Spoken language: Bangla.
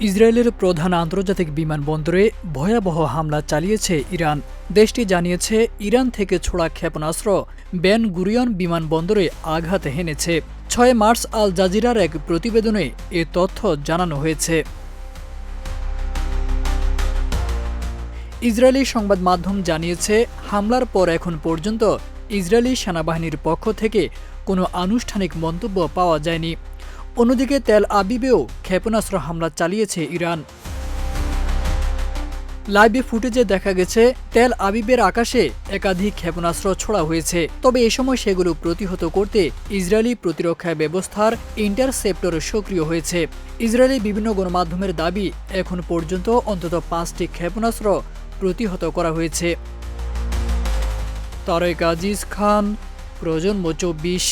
ইসরায়েলের প্রধান আন্তর্জাতিক বিমানবন্দরে ভয়াবহ হামলা চালিয়েছে ইরান। দেশটি জানিয়েছে ইরান থেকে ছোড়া ক্ষেপণাস্ত্র বেন গুরিয়ন বিমানবন্দরে আঘাত হেনেছে। ৬ মার্চ আল জাজিরার এক প্রতিবেদনে এ তথ্য জানানো হয়েছে। ইসরায়েলি সংবাদ মাধ্যম জানিয়েছে, হামলার পর এখন পর্যন্ত ইসরায়েলি সেনাবাহিনীর পক্ষ থেকে কোনো আনুষ্ঠানিক মন্তব্য পাওয়া যায়নি। অন্যদিকে তেল আবিবেও ক্ষেপণাস্ত্র হামলা চালিয়েছে ইরান। লাইভে ফুটেজে দেখা গেছে তেল আবিবের আকাশে একাধিক ক্ষেপণাস্ত্র ছোড়া হয়েছে, তবে এ সময় সেগুলো প্রতিহত করতে ইসরায়েলি প্রতিরক্ষা ব্যবস্থার ইন্টারসেপ্টর সক্রিয় হয়েছে। ইসরায়েলি বিভিন্ন গণমাধ্যমের দাবি, এখন পর্যন্ত অন্তত ৫টি ক্ষেপণাস্ত্র প্রতিহত করা হয়েছে। তারেক আজিজ খান, প্রজন্ম ২৪।